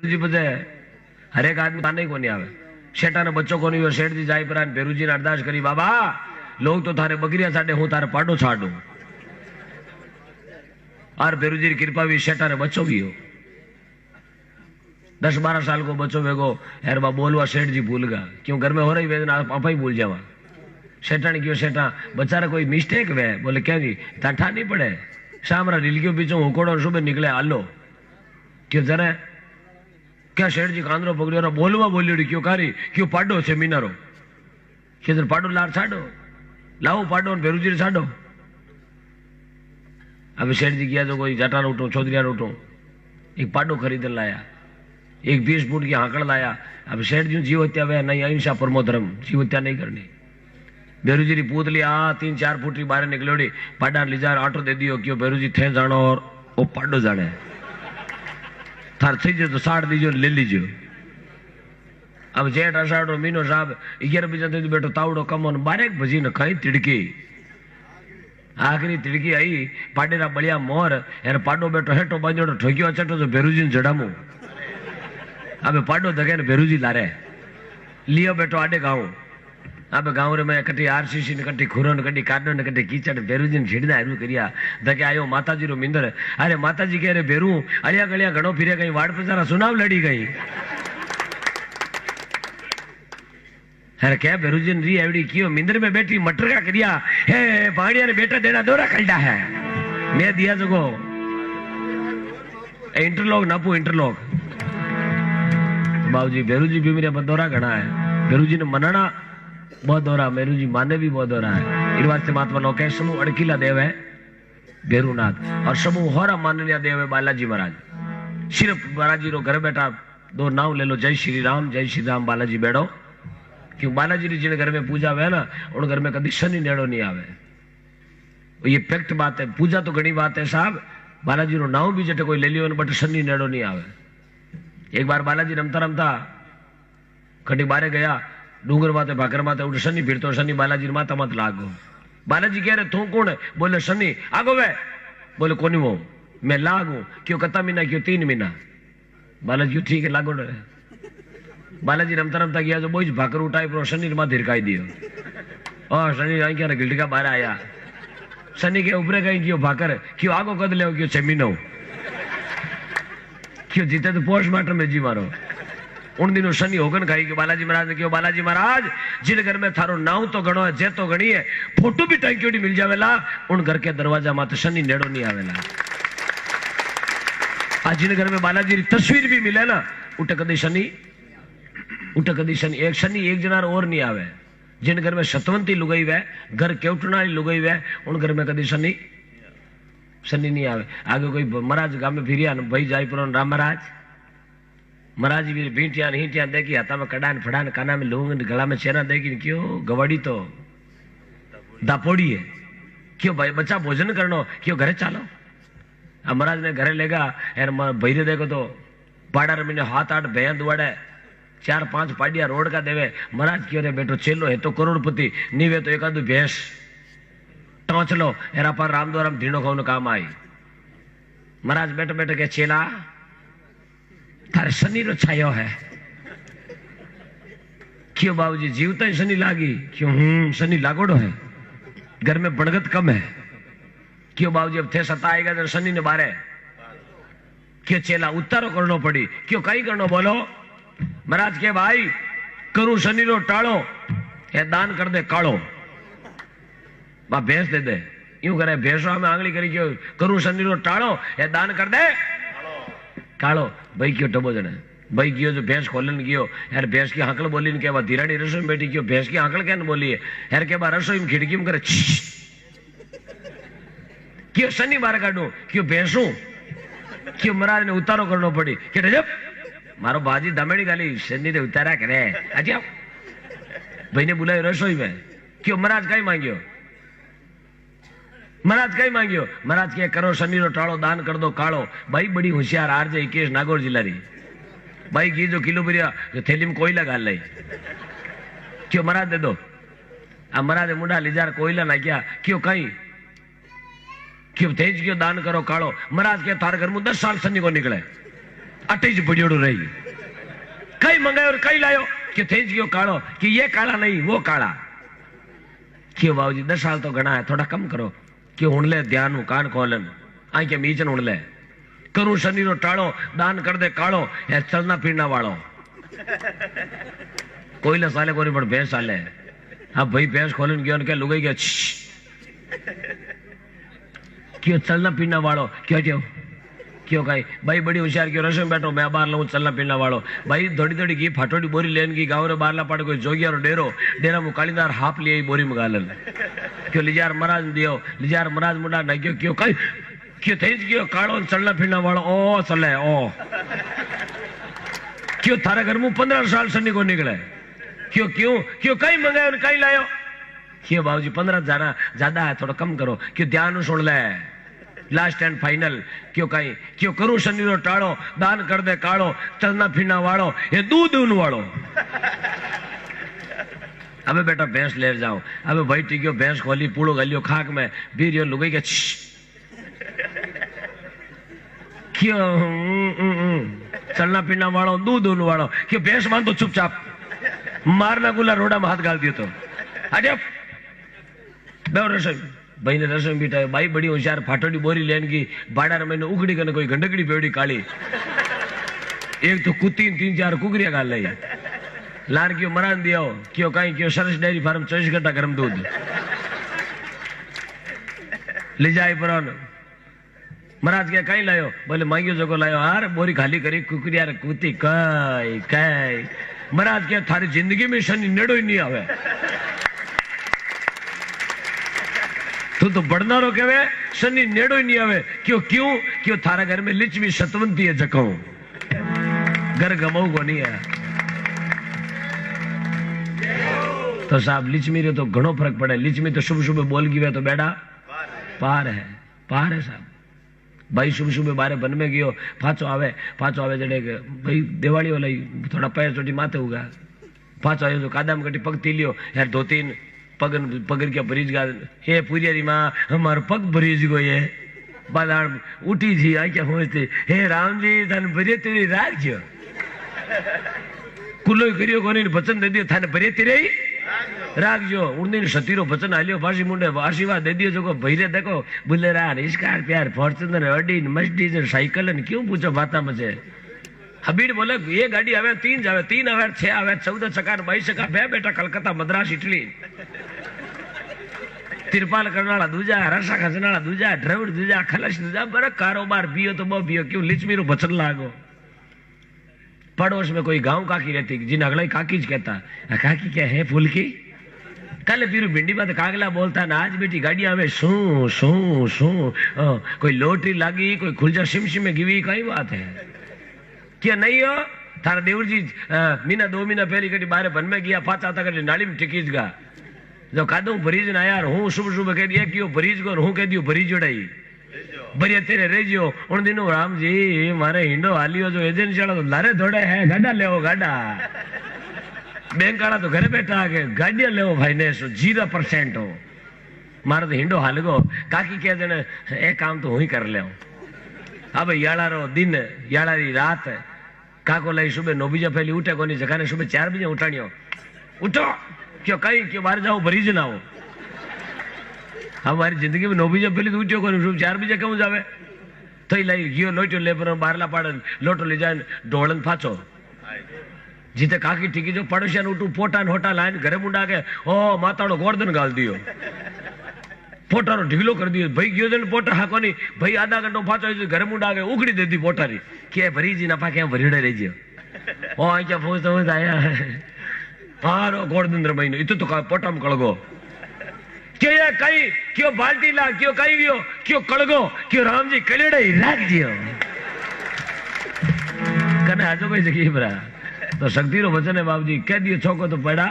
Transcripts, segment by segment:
जी बजे हर एक आदमी नहीं को नहीं आवे शेठा ने बच्चों को नहीं हो सेठ जी जाई पर भेरूजी ने अरदास करी बाबा लोग तो थारे बकरिया छाड़े हूं तारे पाडो छाड़ू और भेरूजी की कृपा भी शेठा ने बच्चों भी हो 10-12 साल को बच्चों वेगो यार बा बोलवा सेठ जी भूल गया क्यों घर में हो रही वेदना पापा ही भूल जावा सेठा ने क्यों सेठा बचारा कोई मिस्टेक वे बोले क्या जी ताठा नहीं पड़े शामरा रील पीछो हुकोड़ो सुबह निकले आलो क्यों जरा क्या सेठ जी कांदरो पकड़ो बोलवा बोली क्यों कारी क्यों पाडो छे मीनारो किधर पाडो लार छाड़ो लाओ पाडो भेरूजी छाड़ो अब सेठ जी किया तो कोई जटा उठो चौधरी उठो एक पाडो खरीद लाया एक 20 फुट की हाकड़ लाया अब सेठ जी जीव हत्या वे नहीं अहिंसा परमो धर्म जीव हत्या नहीं करनी भेरूजी री पूत ली 3-4 फुट की बाहर निकलोड़ी पाडा लीजा आटो दे दियो क्यों भेरूजी थे जानो और वो पाडो जाने थार थी जो तो साड़ दीजो ले लीजो अब जेठ अषाढ़ो मीनो साहब 11 बजे बैठो तावड़ो कमोन 12 बजी ने खाई तिड़की आखिरी तिड़की आई पाडेरा बलिया मोर यार पाडो बैठो हेटो बांधो ठोकियो चटो तो भेरूजी ने जड़ामू अब पाडो दगे भेरूजी लारे लियो बैठो आडे गाँव अब गाँव रे मैं कटी आरसीसी ने कटी खुरो ने कटी काडो ने कटी कीचड़ भेरूजी ने छिड़ना हरू करिया दगे आयो माताजी रो मिंदर अरे माताजी कह रे भेरू अलिया गलिया घणो फिरे गई वाड़ पजारा सुनाव लड़ी गई अरे क्या भेरूजी ने री एवड़ी कियो मिंदर में बैठी मटर का करिया हे पाणिया ने बेटा देना दोरा खलडा है मैं दिया जगो इंटरलॉक नापू इंटरलॉक बाबूजी भेरूजी भी मेरे दौरा घना है भेरूजी ने मनाना बहुत दौरा भेरूजी माने भी बहुत दौरा है इन वास्ते महात्मा लोग कहे समूह अड़कीला देव है भेरूनाथ और समूह होरा माननीय देव है बालाजी महाराज सिर्फ बालाजी रो घर बैठा 2 नाव ले लो जय श्री राम बालाजी बैठो क्यों बालाजी जी जिन घर में पूजा हुआ ना उन घर में कभी शनि नेड़ो नहीं आवे ये फैक्ट बात है पूजा तो घनी बात है साहब बालाजी रो नाव भी जटे कोई ले लियो बट शनि नेड़ो नहीं आवे एक बार बालाजी रमता रमता कटी बारे गया डूंगर माते भाकर माते उठ शनि फिरतो शनि बालाजी माता मत लागो बालाजी कह रहे तू कौन है बोले शनि आगो वे बोले कोनी वो मैं लागू क्यों कता महीना क्यों 3 महीना बालाजी ठीक है लागो रहे बालाजी रमता रमता गया जो बोझ भाकर उठाई पर शनि मां धिरकाई दियो और शनि आई क्या गिल्टिका बाहर आया शनि के ऊपर कहीं क्यों भाकर क्यों आगो कद ले क्यों 6 महीनों क्यों जीते तो पोस्टमार्टम में जी मारो उन दिनों शनि होगन खाई कि बालाजी महाराज ने क्यों बालाजी महाराज जिन घर में थारो नाव तो गणो है जे तो गणी है फोटो भी टंकी मिल जावेला उन घर के दरवाजा माते शनि नेड़ो नहीं आवेला आज जिन घर में बालाजी की तस्वीर भी मिले ना उठ कदी शनि एक शनि एक जनार और नहीं आवे जिन घर में सतवंती लुगाई वे घर केवटनाली लुगाई वे उन घर में कदी शनि नहीं आवे आगे कोई महाराज गांव में फिरिया भाई जाई पर राम महाराज भी भींटिया हीटिया देखी हाथा में कड़ान फड़ान काना में लूंग गला में चेना देखी क्यों गवाड़ी तो दापोड़ी है क्यों भाई बच्चा भोजन करनो क्यों घरे चालो अब महाराज ने घरे लेगा यार भैरे देखो तो पाड़ा रमीने 7-8 भैया दुआड़े 4-5 पाडिया रोड का देवे महाराज क्यों रे बेटो चेलो है तो करोड़पति नीवे तो एकादू भैंस टोच लो एरा पर राम द्वारा धीनो खाऊ काम आई महाराज बैठे बैठे के चेला थारे शनि रो छायो है क्यों बाबूजी जीवता ही शनि लागी क्यों शनि लागोड़ो है घर में बढ़गत कम है क्यों बाबूजी अब थे सता आएगा तो शनि ने बारे क्यों चेला उतारो करनो पड़ी क्यों कई करनो बोलो महाराज के भाई करू शनि रो टाड़ो या दान कर दे काड़ो बा भैंस दे दे यूं करे भैंसो में आंगली करी क्यों करू शनि रो टाड़ो या दान कर दे काड़ो भाई क्यों टबो जने भाई क्यों जो भैंस खोलन गयो यार भैंस की हाकल बोली ने के धीराड़ी रसोई में बैठी क्यों भैंस की हाकल क्या बोली है यार के बाद रसोई में खिड़की में करे क्यों शनि बार काटू क्यों भैंसू क्यों महाराज ने उतारो करनो पड़ी कि जब मारो बाजी दमेड़ी गाली शनि ने उतारा करे अच्छा भाई ने बुलायो रसोई में क्यों महाराज कई मांगियो महाराज के करो शनि रो टाड़ो दान कर दो काड़ो भाई बड़ी होशियार आरजे इकेश नागौर जिला री भाई की जो किलो बिरिया जो थैली में कोयला गाल लाई क्यों महाराज दे दो अब महाराज मुंडा लीजार कोयला ना क्या क्यों कहीं क्यों तेज क्यों दान करो काड़ो महाराज के थार घर में 10 साल शनि को निकले अटे ज पड़ियोड़ो रही कई मंगायो और कई लायो कि थे गयो कालो कि ये काला नहीं वो काला क्यों बाबूजी 10 साल तो घना है थोड़ा कम करो क्यों हुण ले ध्यान कान खोलन आई के मीचन हुण ले करूं शनि रो टाळो दान कर दे कालो या चलना फिरना वालो कोई ले साले कोई पण भैंस साले अब भाई भैंस खोलन गयो क्या लुगाई गया क्यों चलना फिरना वालो क्यों क्यों कहीं भाई बड़ी होशियार क्यों रसोई में बैठो मैं बाहर लाऊं चलना फिरना वालो भाई थोड़ी थोड़ी की फाटोड़ी बोरी लेन की गाँव रे बारला पाड़ कोई जोगिया रो डेरा में कालीदार हाफ लिए बोरी में गालन क्यों लिजार महाराज दियो लिजार महाराज मुंडा न क्यों क्यों कहीं क्यों थे क्यों काड़ो चलना फिरना वालो ओ चले ओ क्यों थारे घर में 15 साल से को निकले क्यों क्यों क्यों कहीं मंगायो कहीं लायो क्यों बाबूजी 15 ज्यादा है थोड़ा कम करो क्यों ध्यान सुन ले लास्ट एंड फाइनल क्यों कहीं क्यों करूं शनि रो टाळो दान कर दे काळो चलना फिरना वालो ये दूध वालो अबे बेटा भैंस ले जाओ अबे भाई टीक्यो भैंस खोली पूड़ो गलियो खाक में बीरियो लुगाई के क्यों चलना फिरना वालो दूध वालो क्यों भैंस मान तो चुपचाप मारना गुला रोड़ा में हाथ गाल दियो तो अरे रसोई भाई ने रसोई बिठायो भाई बड़ी होशियार फाटोड़ी बोरी लेन की बाड़ा मैंने उगड़ी कने कोई गंडकड़ी बेवड़ी काली एक तो कुत्ती 3-4 कुकरिया गाल लाई लार क्यों मरान दियो क्यों कहीं क्यों सरस डेयरी फार्म 24 घंटा गर्म दूध ले जाए पर महाराज क्या कहीं लायो बोले मांगियो जगो लायो यार बोरी खाली करी कुकरिया रे कुत्ती कई कई महाराज क्या थारी जिंदगी में शनि नेड़ो ही नहीं आवे तो बढ़ना रो के शनि नेड़ो ही नहीं आवे क्यों क्यों क्यों थारा घर में लिचमी सतवंती है जकाऊ घर गमाऊ को नहीं है तो साहब लिचमी रे तो घणो फर्क पड़े लिचमी तो सुबह सुबह बोल गई तो बेड़ा पार है साहब भाई सुबह सुबह बारे बन में गयो पाचो आवे जड़े भाई दिवाली वाला थोड़ा पैर चोटी माथे होगा पाचो आयो तो कादाम कटी पग तीलियो यार 2-3 पगन क्या भरीज गा हे पुरियारी माँ हमार पग भरीज गो ये बादाड़ उठी थी आई क्या पहुंचते हे राम जी थाने भरिये तेरी राख जो कुल्लो करियो कोनी वचन दे दियो थाने भरिये तेरे राख जो उन दिन सतीरो वचन आलियो फांसी मुंडे आशीर्वाद दे दियो जो भैरे देखो Bolero Scorpio Fortuner Audi Mercedes cycle ने क्यों पूछो बाता मचे हबीर बोले ये गाड़ी आवे 3 जावे 3 आवे 6 आवे 14 चक्का 22 चक्का बे बेटा कलकत्ता मद्रास इटली तिरपाल करनाला दूजा रसा खसनाला दूजा ड्राइवर दूजा खलश दूजा बड़ा कारोबार बियो तो बो बियो क्यों लिचमीरो बचन लागो पड़ोस में कोई गांव काकी रहती जिन अगला काकी ज कहता काकी क्या है फुलकी कल पीरू भिंडी में कागला बोलता ना आज बेटी गाड़ी आवे शू शू शू कोई लोटरी लागी कोई खुलजा सिम में गिवी कई बात है क्या नहीं हो थारा देवर जी महीना 2 महीना पहली कटी बारे बन में गया पाचा था कटी नाली में टिकीज गा जो कादू भरीज ना यार हूँ सुबह सुबह कह दिया क्यों भरीज को हूँ कह दियो भरीज जोड़ाई बढ़िया तेरे रेजियो उन दिनों राम जी मारे हिंडो हालियो जो एजेंसी वाला तो लारे थोड़े है गाड़ा ले गाड़ा बैंक वाला तो घर बैठा आके गाड़िया ले भाई ने 0% हो मारे तो हिंडो हाल गो काकी कह देने एक काम तो हूँ ही कर ले अब याला रो दिन याला री रात काको लाई सुबह 9 बजे पहले उठे कोनी जगह ने सुबह 4 बजे उठानियो उठो क्यों कहीं क्यों बाहर जाओ भरीज ना हो हमारी जिंदगी में 9 बजे पहले तो उठो कोनी सुबह 4 बजे क्यों जावे तो लाई गियो लोटो ले पर बारला पाड़ लोटो ले जाए ढोलन फाचो जीते काकी टिकी जो पड़ोसिया ने उठू पोटा होटा लाइन घरे मुंडा के ओ माताड़ो गोर्धन गाल दियो पोटा ढीलो कर दियो भाई गयो जन पोटा हाको नहीं भाई आधा घंटो फाचो घर मुंडा के उगड़ी दे दी पोटारी के भरी जी नफा क्या भरीड़े रह जियो ओ आई क्या फोज तो आया हारो गोर्धन महीनो इतो तो पोटा में कड़गो क्यों ये कहीं क्यों बाल्टी ला क्यों कहीं गयो क्यों कड़गो क्यों राम जी कलेड़े राख जियो कने आजो कोई जगह बरा तो शक्ति रो वचन है बाबू जी कह दियो छोको तो पड़ा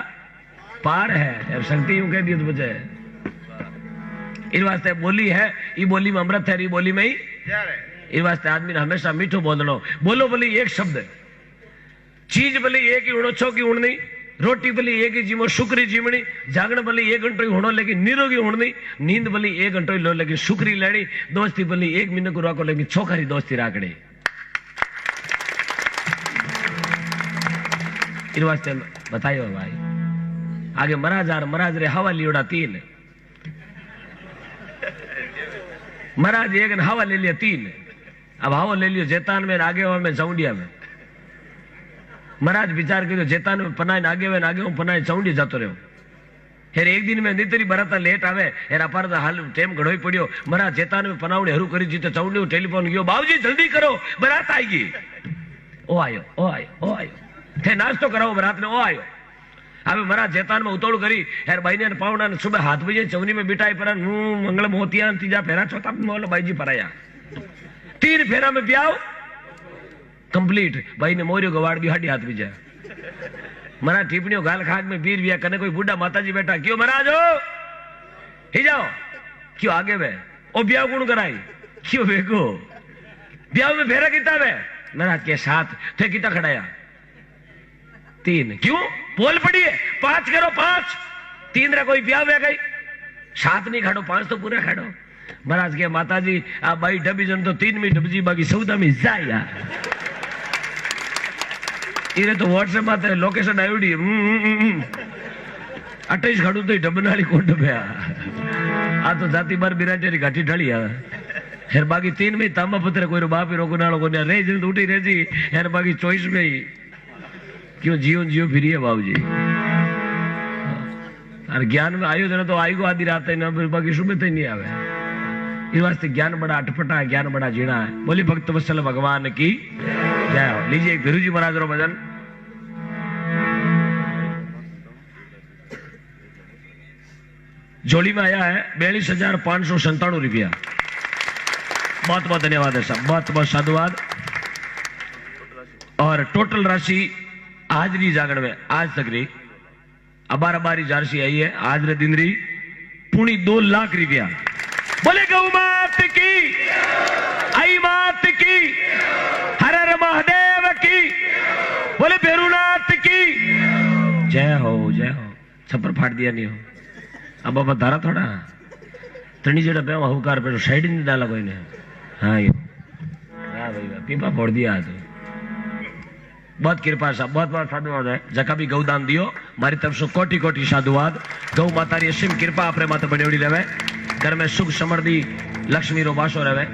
पार है शक्ति यूं कह दियो तो बचे इस वास्ते बोली है ये बोली में अमृत है बोली में ही इस वास्ते आदमी ने हमेशा मीठो बोलनो बोलो बोली एक शब्द चीज बोली एक ही उड़ो छो की उड़नी रोटी बोली एक ही जीवो शुक्री जीवनी जागरण बोली 1 घंटो होनो लेकिन निरोगी उड़नी नींद बोली 1 घंटो लो लेकिन शुक्री लेनी दोस्ती बोली 1 महीने को राखो लेकिन छोकरी दोस्ती राखड़ी इन वास्ते बतायो भाई आगे महाराज रे हवा लियोड़ा 3 महाराज एक हवा ले लिया 3 अब हवा ले लियो जेतान में आगे में चौंडिया में महाराज विचार करो जेतान में पनाए आगे पनाए चौंडी जातो रहो हेर एक दिन में नितरी बराता लेट आवे हेर अपार हाल टेम घड़ोई पड़ियो महाराज जेतान में पनावड़े हरू करी जीते चौंडी टेलीफोन गयो बाबूजी जल्दी करो बरात आएगी ओ आयो थे नाश्तो कराओ बरात ने ओ आयो अब महाराज जेतान में उतोड़ करी यार भाई ने पावना ने सुबह 7 बजे चवनी में बिठाई पर मंगल मोतिया तीजा फेरा चौथा मोल भाई जी पराया 3 फेरा में ब्याह कंप्लीट भाई ने मोरियो गवाड़ दी हाडी हाथ बीजा महाराज टिप्पणियों गाल खाग में बीर बिया कने कोई बुढ़ा माताजी बैठा क्यों महाराज हो ही जाओ क्यों आगे वे ओ ब्याह कौन कराई क्यों वेको ब्याह में फेरा कितना वे महाराज के 7 थे कितना खड़ाया 3 क्यों बोल पड़ी है 5 करो 5 3 रा कोई ब्याह वे गई 7 नहीं खाड़ो 5 तो पूरा खाड़ो महाराज के माताजी आ भाई डबी जन तो 3 में डबजी बाकी सौदा में जा यार इरे तो व्हाट्सएप माते लोकेशन आयोडी 28 खड़ू तो डबनाली को डब्या आ तो जाति बार बिराजेरी घाटी ढली है हेर बाकी 3 में तांबा पत्र कोई बाप ही रोको नालो को रे जल्द उठी रे जी हेर बाकी 24 में ही क्यों जियो फिरी है बाबूजी और ज्ञान में आयो तो आई को आधी रात है ना बाकी सुबह तो नहीं आवे इस वास्ते ज्ञान बड़ा अटपटा है ज्ञान बड़ा जीना है बोली भक्त वत्सल भगवान की जय हो। लीजिए गुरुजी महाराज रो भजन जोड़ी में आया है 42,597 रुपया बहुत बहुत धन्यवाद है साहब बहुत बहुत साधुवाद और टोटल राशि आज री जागरण में आज तक री अबारी जारसी आई है आज रे दिन री पूरी 2 लाख रुपया बोले गौ मात की आई मात की हर हर महादेव की बोले भैरूनाथ की जय हो छप्पर फाड़ दिया नहीं हो अब बाबा धारा थोड़ा तनी जेड़ा पे हुकार पे साइड नहीं डाला कोई ने हाँ ये हाँ भाई पीपा फोड़ दिया तो बहुत कृपा साहब बहुत बहुत साधुवाद है जका भी गौदान दियो मारी तरफ से कोटि कोटि साधुवाद गौ माता री असीम कृपा अपने माता बनी रहे घर में सुख समृद्धि लक्ष्मी रो वासो रहे